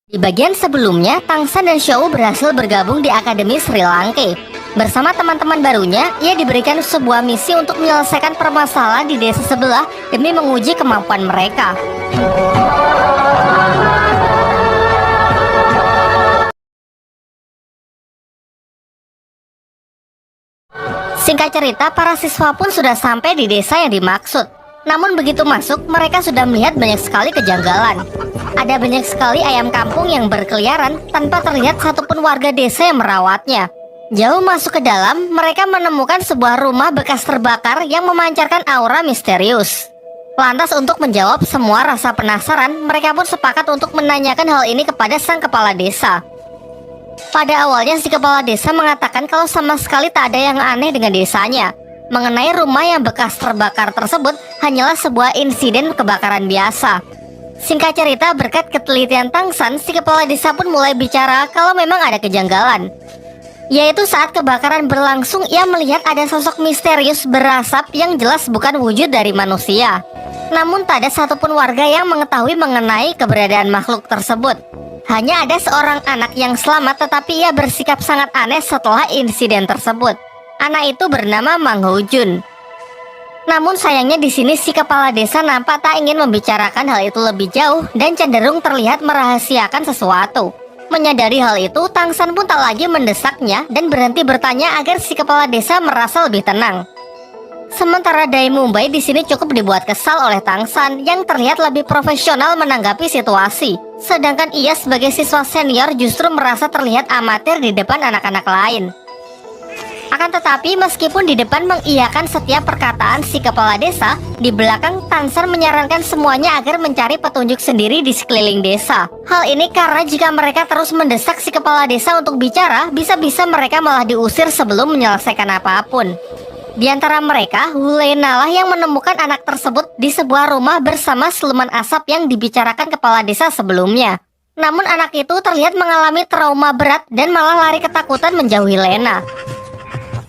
Di bagian sebelumnya, Tangsan dan Xiao berhasil bergabung di Akademi Sri Lanka. Bersama teman-teman barunya, ia diberikan sebuah misi untuk menyelesaikan permasalahan di desa sebelah demi menguji kemampuan mereka. Singkat cerita, para siswa pun sudah sampai di desa yang dimaksud. Namun begitu masuk, mereka sudah melihat banyak sekali kejanggalan. Ada banyak sekali ayam kampung yang berkeliaran tanpa terlihat satupun warga desa yang merawatnya. Jauh masuk ke dalam, mereka menemukan sebuah rumah bekas terbakar yang memancarkan aura misterius. Lantas untuk menjawab semua rasa penasaran, mereka pun sepakat untuk menanyakan hal ini kepada sang kepala desa. Pada awalnya si kepala desa mengatakan kalau sama sekali tak ada yang aneh dengan desanya. Mengenai rumah yang bekas terbakar tersebut hanyalah sebuah insiden kebakaran biasa. Singkat cerita, berkat ketelitian Tangsan, si kepala desa pun mulai bicara kalau memang ada kejanggalan. Yaitu saat kebakaran berlangsung, ia melihat ada sosok misterius berasap yang jelas bukan wujud dari manusia. Namun tak ada satupun warga yang mengetahui mengenai keberadaan makhluk tersebut. Hanya ada seorang anak yang selamat, tetapi ia bersikap sangat aneh setelah insiden tersebut. Anak itu bernama Mang Ho Jun. Namun sayangnya di sini si kepala desa nampak tak ingin membicarakan hal itu lebih jauh dan cenderung terlihat merahasiakan sesuatu. Menyadari hal itu, Tangsan pun tak lagi mendesaknya dan berhenti bertanya agar si kepala desa merasa lebih tenang. Sementara Dai Mumbai di sini cukup dibuat kesal oleh Tangsan yang terlihat lebih profesional menanggapi situasi. Sedangkan ia sebagai siswa senior justru merasa terlihat amatir di depan anak-anak lain. Akan tetapi meskipun di depan mengiyakan setiap perkataan si kepala desa, di belakang Tangsan menyarankan semuanya agar mencari petunjuk sendiri di sekeliling desa. Hal ini karena jika mereka terus mendesak si kepala desa untuk bicara, bisa-bisa mereka malah diusir sebelum menyelesaikan apapun. Di antara mereka, Hulena lah yang menemukan anak tersebut di sebuah rumah bersama siluman asap yang dibicarakan kepala desa sebelumnya. Namun anak itu terlihat mengalami trauma berat dan malah lari ketakutan menjauhi Lena.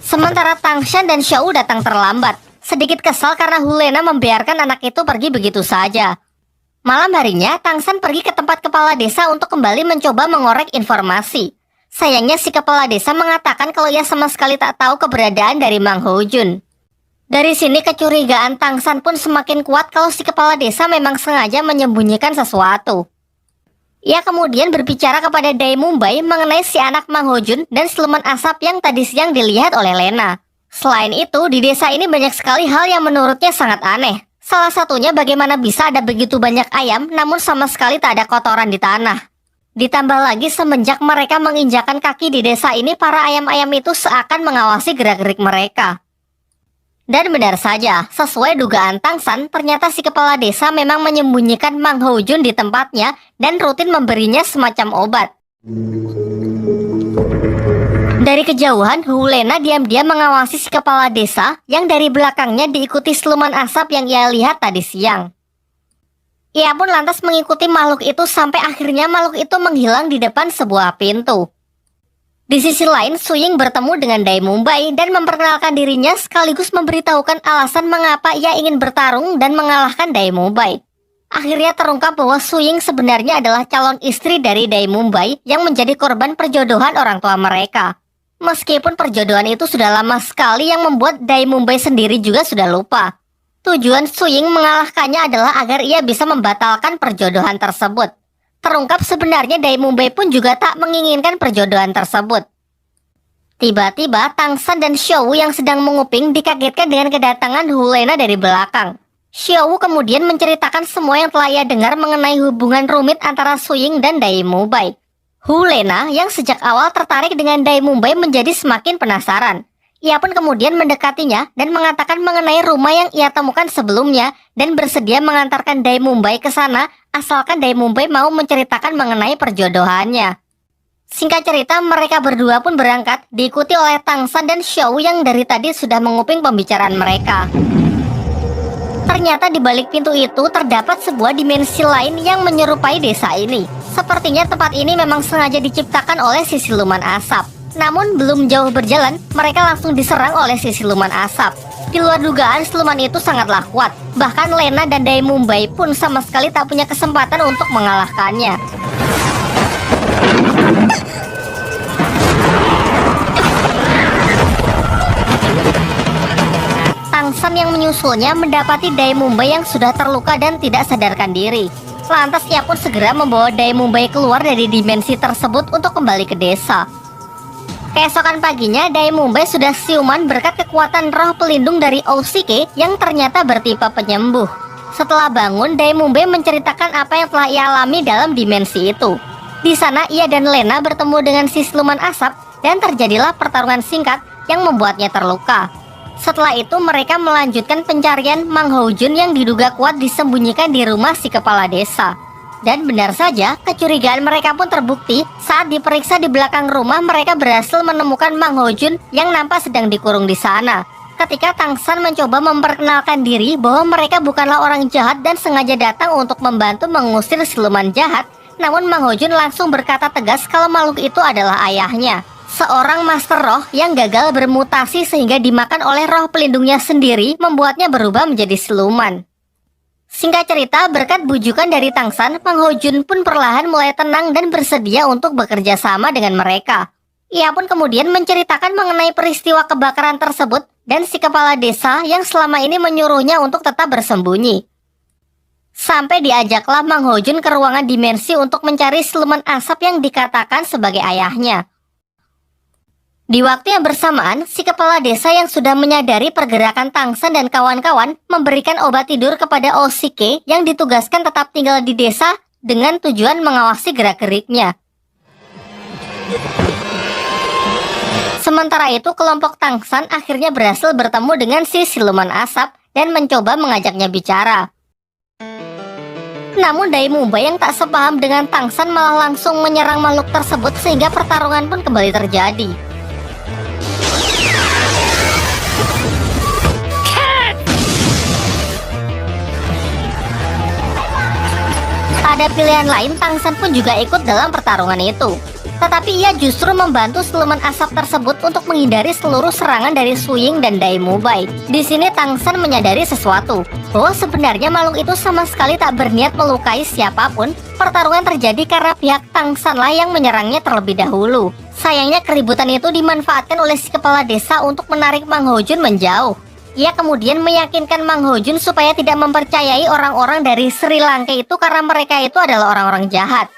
Sementara Tangshan dan Xiao datang terlambat, sedikit kesal karena Hulena membiarkan anak itu pergi begitu saja. Malam harinya, Tangsan pergi ke tempat kepala desa untuk kembali mencoba mengorek informasi. Sayangnya si kepala desa mengatakan kalau ia sama sekali tak tahu keberadaan dari Mang Ho Jun. Dari sini kecurigaan Tangsan pun semakin kuat kalau si kepala desa memang sengaja menyembunyikan sesuatu. Ia kemudian berbicara kepada Dai Mumbai mengenai si anak Mang Ho Jun dan siluman asap yang tadi siang dilihat oleh Lena. Selain itu, di desa ini banyak sekali hal yang menurutnya sangat aneh. Salah satunya bagaimana bisa ada begitu banyak ayam namun sama sekali tak ada kotoran di tanah. Ditambah lagi semenjak mereka menginjakan kaki di desa ini, para ayam-ayam itu seakan mengawasi gerak-gerik mereka. Dan benar saja, sesuai dugaan Tangsan, ternyata si kepala desa memang menyembunyikan Mang Ho Jun di tempatnya dan rutin memberinya semacam obat. Dari kejauhan, Hulena diam-diam mengawasi si kepala desa yang dari belakangnya diikuti siluman asap yang ia lihat tadi siang. Ia pun lantas mengikuti makhluk itu sampai akhirnya makhluk itu menghilang di depan sebuah pintu. Di sisi lain, Suying bertemu dengan Dai Mumbai dan memperkenalkan dirinya sekaligus memberitahukan alasan mengapa ia ingin bertarung dan mengalahkan Dai Mumbai. Akhirnya terungkap bahwa Suying sebenarnya adalah calon istri dari Dai Mumbai yang menjadi korban perjodohan orang tua mereka. Meskipun perjodohan itu sudah lama sekali yang membuat Dai Mumbai sendiri juga sudah lupa. Tujuan Suying mengalahkannya adalah agar ia bisa membatalkan perjodohan tersebut. Terungkap sebenarnya Dai Mumbai pun juga tak menginginkan perjodohan tersebut. Tiba-tiba Tangsan dan Xiao yang sedang menguping dikagetkan dengan kedatangan Hulena dari belakang. Xiao kemudian menceritakan semua yang telah ia dengar mengenai hubungan rumit antara Suying dan Dai Mumbai. Hulena yang sejak awal tertarik dengan Dai Mumbai menjadi semakin penasaran. Ia pun kemudian mendekatinya dan mengatakan mengenai rumah yang ia temukan sebelumnya dan bersedia mengantarkan Dai Mumbai ke sana asalkan Dai Mumbai mau menceritakan mengenai perjodohannya. Singkat cerita, mereka berdua pun berangkat diikuti oleh Tangsan dan Xiao yang dari tadi sudah menguping pembicaraan mereka. Ternyata di balik pintu itu terdapat sebuah dimensi lain yang menyerupai desa ini. Sepertinya tempat ini memang sengaja diciptakan oleh si siluman asap. Namun belum jauh berjalan, mereka langsung diserang oleh si siluman asap. Di luar dugaan, siluman itu sangatlah kuat. Bahkan Lena dan Dai Mumbai pun sama sekali tak punya kesempatan untuk mengalahkannya. Tangsan yang menyusulnya mendapati Dai Mumbai yang sudah terluka dan tidak sadarkan diri. Lantas ia pun segera membawa Dai Mumbai keluar dari dimensi tersebut untuk kembali ke desa. Keesokan paginya, Dai Mumbai sudah siuman berkat kekuatan roh pelindung dari Oshike yang ternyata bertipe penyembuh. Setelah bangun, Dai Mumbai menceritakan apa yang telah ia alami dalam dimensi itu. Di sana, ia dan Lena bertemu dengan si siluman asap dan terjadilah pertarungan singkat yang membuatnya terluka. Setelah itu, mereka melanjutkan pencarian Mang Ho-jun yang diduga kuat disembunyikan di rumah si kepala desa. Dan benar saja, kecurigaan mereka pun terbukti saat diperiksa di belakang rumah. Mereka berhasil menemukan Mang Ho-jun yang nampak sedang dikurung di sana. Ketika Tangsan mencoba memperkenalkan diri bahwa mereka bukanlah orang jahat dan sengaja datang untuk membantu mengusir siluman jahat, namun Mang Ho-jun langsung berkata tegas kalau makhluk itu adalah ayahnya, seorang master roh yang gagal bermutasi sehingga dimakan oleh roh pelindungnya sendiri, membuatnya berubah menjadi siluman. Singkat cerita, berkat bujukan dari Tangsan, Mang Ho-jun pun perlahan mulai tenang dan bersedia untuk bekerja sama dengan mereka. Ia pun kemudian menceritakan mengenai peristiwa kebakaran tersebut dan si kepala desa yang selama ini menyuruhnya untuk tetap bersembunyi. Sampai diajaklah Mang Ho-jun ke ruangan dimensi untuk mencari siluman asap yang dikatakan sebagai ayahnya. Di waktu yang bersamaan, si kepala desa yang sudah menyadari pergerakan Tangsan dan kawan-kawan memberikan obat tidur kepada Oshike yang ditugaskan tetap tinggal di desa dengan tujuan mengawasi gerak-geriknya. Sementara itu, kelompok Tangsan akhirnya berhasil bertemu dengan si siluman asap dan mencoba mengajaknya bicara. Namun Dai Mumbai yang tak sepaham dengan Tangsan malah langsung menyerang makhluk tersebut sehingga pertarungan pun kembali terjadi. Pada pilihan lain, Tangsan pun juga ikut dalam pertarungan itu. Tetapi ia justru membantu siluman asap tersebut untuk menghindari seluruh serangan dari Su Ying dan Dai Mumbai. Di sini Tangsan menyadari sesuatu, bahwa sebenarnya makhluk itu sama sekali tak berniat melukai siapapun. Pertarungan terjadi karena pihak Tangsanlah yang menyerangnya terlebih dahulu. Sayangnya keributan itu dimanfaatkan oleh si kepala desa untuk menarik Mang Ho-jun menjauh. Ia kemudian meyakinkan Mang Ho-jun supaya tidak mempercayai orang-orang dari Sri Lanka itu karena mereka itu adalah orang-orang jahat.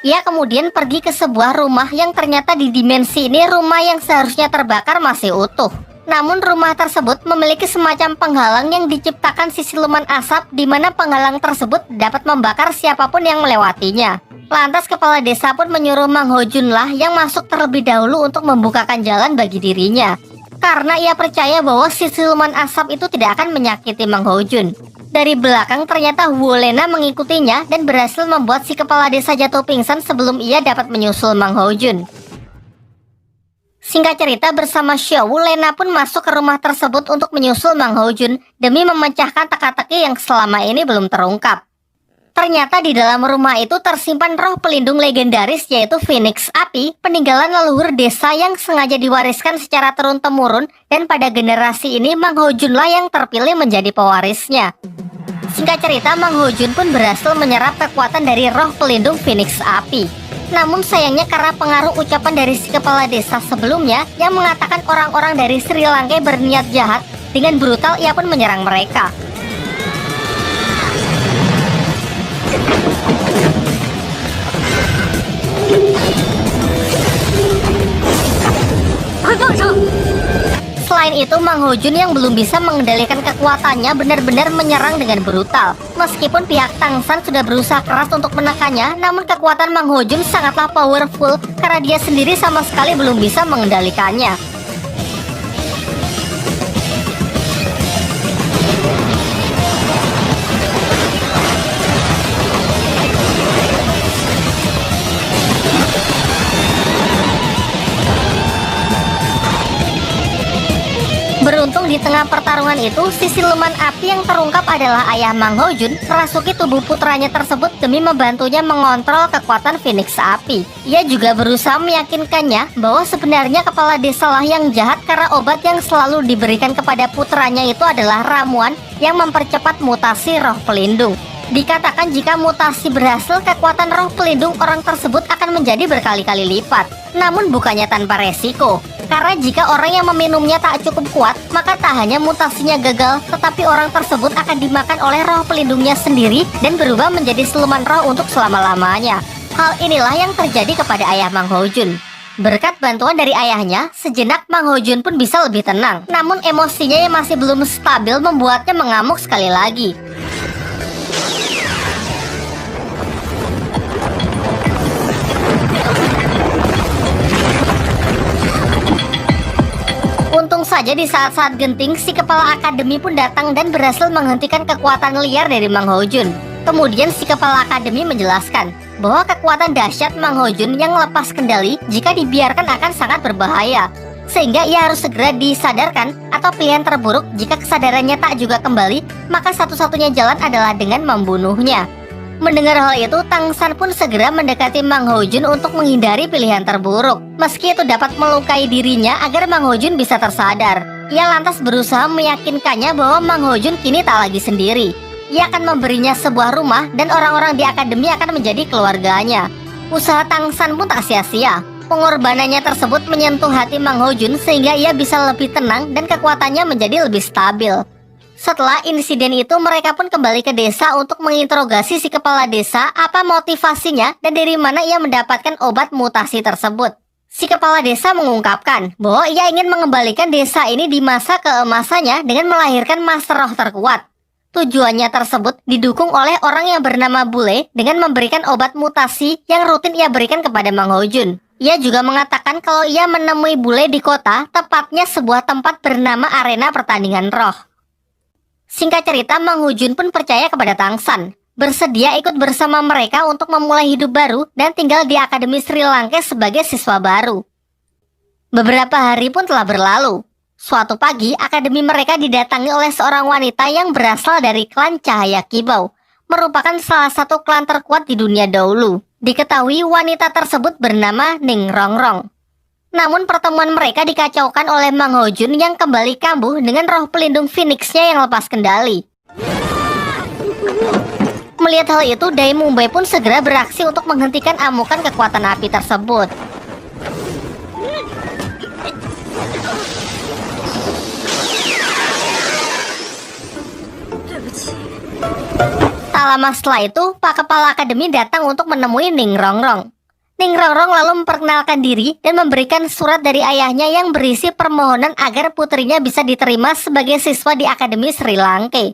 Ia kemudian pergi ke sebuah rumah yang ternyata di dimensi ini rumah yang seharusnya terbakar masih utuh. Namun rumah tersebut memiliki semacam penghalang yang diciptakan si siluman asap, di mana penghalang tersebut dapat membakar siapapun yang melewatinya. Lantas kepala desa pun menyuruh Mang Ho-jun lah yang masuk terlebih dahulu untuk membukakan jalan bagi dirinya. Karena ia percaya bahwa si siluman asap itu tidak akan menyakiti Mang Ho-jun. Dari belakang ternyata Wu Lena mengikutinya dan berhasil membuat si kepala desa jatuh pingsan sebelum ia dapat menyusul Mang Ho-jun. Singkat cerita, bersama Xiao, Wu Lena pun masuk ke rumah tersebut untuk menyusul Mang Ho-jun demi memecahkan teka-teki yang selama ini belum terungkap. Ternyata di dalam rumah itu tersimpan roh pelindung legendaris yaitu Phoenix Api, peninggalan leluhur desa yang sengaja diwariskan secara turun-temurun, dan pada generasi ini Mang Ho-jun lah yang terpilih menjadi pewarisnya. Singkat cerita, Mang Ho-jun pun berhasil menyerap kekuatan dari roh pelindung Phoenix Api. Namun sayangnya karena pengaruh ucapan dari si kepala desa sebelumnya yang mengatakan orang-orang dari Sri Lanka berniat jahat, dengan brutal ia pun menyerang mereka. Selain itu, Mang Ho-jun yang belum bisa mengendalikan kekuatannya benar-benar menyerang dengan brutal. Meskipun pihak Tangsan sudah berusaha keras untuk menekannya, namun kekuatan Mang Ho-jun sangatlah powerful karena dia sendiri sama sekali belum bisa mengendalikannya. Beruntung di tengah pertarungan itu, si siluman api yang terungkap adalah ayah Mang Ho-jun merasuki tubuh putranya tersebut demi membantunya mengontrol kekuatan Phoenix Api. Ia juga berusaha meyakinkannya bahwa sebenarnya kepala desalah yang jahat karena obat yang selalu diberikan kepada putranya itu adalah ramuan yang mempercepat mutasi roh pelindung. Dikatakan jika mutasi berhasil, kekuatan roh pelindung orang tersebut akan menjadi berkali-kali lipat. Namun bukannya tanpa resiko. Karena jika orang yang meminumnya tak cukup kuat, maka tak hanya mutasinya gagal, tetapi orang tersebut akan dimakan oleh roh pelindungnya sendiri dan berubah menjadi siluman roh untuk selama-lamanya. Hal inilah yang terjadi kepada ayah Mang Hojun. Berkat bantuan dari ayahnya, sejenak Mang Hojun pun bisa lebih tenang. Namun emosinya yang masih belum stabil membuatnya mengamuk sekali lagi. Untung saja di saat-saat genting, si kepala akademi pun datang dan berhasil menghentikan kekuatan liar dari Mang Hojun. Kemudian si kepala akademi menjelaskan bahwa kekuatan dahsyat Mang Hojun yang lepas kendali jika dibiarkan akan sangat berbahaya. Sehingga ia harus segera disadarkan, atau pilihan terburuk jika kesadarannya tak juga kembali, maka satu-satunya jalan adalah dengan membunuhnya. Mendengar hal itu, Tang San pun segera mendekati Mang Hojun untuk menghindari pilihan terburuk. Meski itu dapat melukai dirinya agar Mang Hojun bisa tersadar, ia lantas berusaha meyakinkannya bahwa Mang Hojun kini tak lagi sendiri. Ia akan memberinya sebuah rumah dan orang-orang di akademi akan menjadi keluarganya. Usaha Tang San pun tak sia-sia. Pengorbanannya tersebut menyentuh hati Mang Hojun sehingga ia bisa lebih tenang dan kekuatannya menjadi lebih stabil. Setelah insiden itu, mereka pun kembali ke desa untuk menginterogasi si kepala desa apa motivasinya dan dari mana ia mendapatkan obat mutasi tersebut. Si kepala desa mengungkapkan bahwa ia ingin mengembalikan desa ini di masa keemasannya dengan melahirkan master roh terkuat. Tujuannya tersebut didukung oleh orang yang bernama Bule dengan memberikan obat mutasi yang rutin ia berikan kepada Mang Hojun. Ia juga mengatakan kalau ia menemui Bule di kota, tepatnya sebuah tempat bernama Arena Pertandingan Roh. Singkat cerita, Mang Hojun pun percaya kepada Tang San, bersedia ikut bersama mereka untuk memulai hidup baru dan tinggal di Akademi Sri Lanka sebagai siswa baru. Beberapa hari pun telah berlalu. Suatu pagi, akademi mereka didatangi oleh seorang wanita yang berasal dari klan Cahaya Kibau, merupakan salah satu klan terkuat di dunia dahulu. Diketahui wanita tersebut bernama Ning Rongrong. Namun pertemuan mereka dikacaukan oleh Mang Hojun yang kembali kambuh dengan roh pelindung Phoenix-nya yang lepas kendali. Melihat hal itu, Dai Mumbai pun segera beraksi untuk menghentikan amukan kekuatan api tersebut. Tak lama setelah itu, Pak Kepala Akademi datang untuk menemui Ning Rongrong. Ning Rongrong lalu memperkenalkan diri dan memberikan surat dari ayahnya yang berisi permohonan agar putrinya bisa diterima sebagai siswa di Akademi Sri Lanka.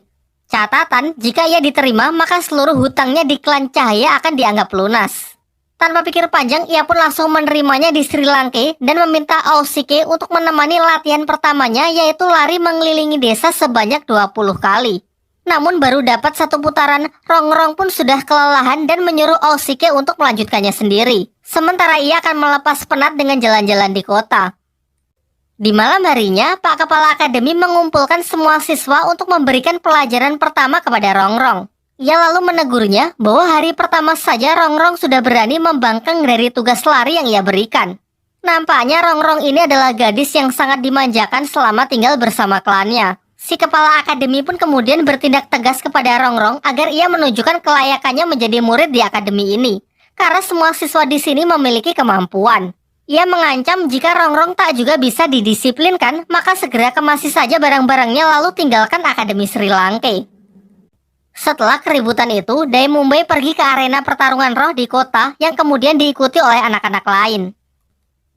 Catatan, jika ia diterima, maka seluruh hutangnya di klan Cahaya akan dianggap lunas. Tanpa pikir panjang, ia pun langsung menerimanya di Sri Lanka dan meminta Ausike untuk menemani latihan pertamanya, yaitu lari mengelilingi desa sebanyak 20 kali. Namun baru dapat satu putaran, Rongrong pun sudah kelelahan dan menyuruh Ausike untuk melanjutkannya sendiri. Sementara ia akan melepas penat dengan jalan-jalan di kota. Di malam harinya, Pak Kepala Akademi mengumpulkan semua siswa untuk memberikan pelajaran pertama kepada Rongrong. Ia lalu menegurnya bahwa hari pertama saja Rongrong sudah berani membangkang dari tugas lari yang ia berikan. Nampaknya Rongrong ini adalah gadis yang sangat dimanjakan selama tinggal bersama klannya. Si kepala akademi pun kemudian bertindak tegas kepada Rongrong agar ia menunjukkan kelayakannya menjadi murid di akademi ini. Karena semua siswa di sini memiliki kemampuan. Ia mengancam jika Rongrong tak juga bisa didisiplinkan, maka segera kemasi saja barang-barangnya lalu tinggalkan Akademi Sri Lanka. Setelah keributan itu, Dai Mumbai pergi ke arena pertarungan roh di kota yang kemudian diikuti oleh anak-anak lain.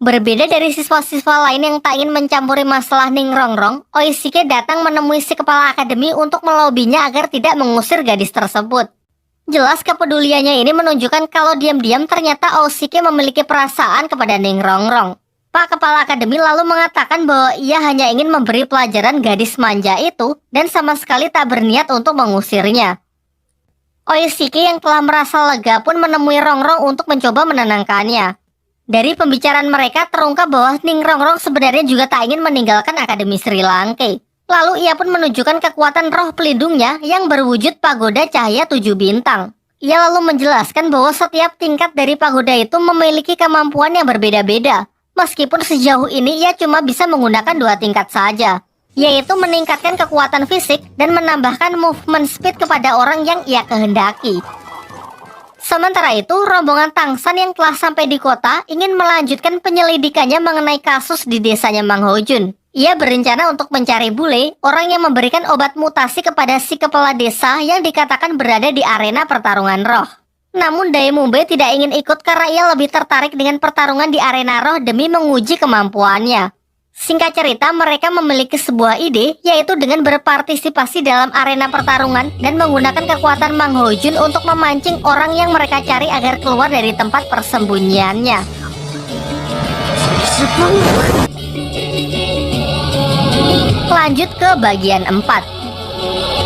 Berbeda dari siswa-siswa lain yang tak ingin mencampuri masalah Ning Rongrong, Oishike datang menemui si kepala akademi untuk melobinya agar tidak mengusir gadis tersebut. Jelas kepeduliannya ini menunjukkan kalau diam-diam ternyata Oishike memiliki perasaan kepada Ning Rongrong. Pak Kepala Akademi lalu mengatakan bahwa ia hanya ingin memberi pelajaran gadis manja itu dan sama sekali tak berniat untuk mengusirnya. Oishike yang telah merasa lega pun menemui Rongrong untuk mencoba menenangkannya. Dari pembicaraan mereka terungkap bahwa Ning Rongrong sebenarnya juga tak ingin meninggalkan Akademi Sri Lanka. Lalu ia pun menunjukkan kekuatan roh pelindungnya yang berwujud pagoda cahaya 7 bintang. Ia lalu menjelaskan bahwa setiap tingkat dari pagoda itu memiliki kemampuan yang berbeda-beda. Meskipun sejauh ini ia cuma bisa menggunakan 2 tingkat saja. yaitu meningkatkan kekuatan fisik dan menambahkan movement speed kepada orang yang ia kehendaki. Sementara itu, rombongan Tangsan yang telah sampai di kota ingin melanjutkan penyelidikannya mengenai kasus di desanya Mang Hojun. Ia berencana untuk mencari bule, orang yang memberikan obat mutasi kepada si kepala desa yang dikatakan berada di arena pertarungan roh. Namun Daemumbe tidak ingin ikut karena ia lebih tertarik dengan pertarungan di arena roh demi menguji kemampuannya. Singkat cerita, mereka memiliki sebuah ide, yaitu dengan berpartisipasi dalam arena pertarungan dan menggunakan kekuatan Mang Hojun untuk memancing orang yang mereka cari agar keluar dari tempat persembunyiannya. Lanjut ke bagian 4.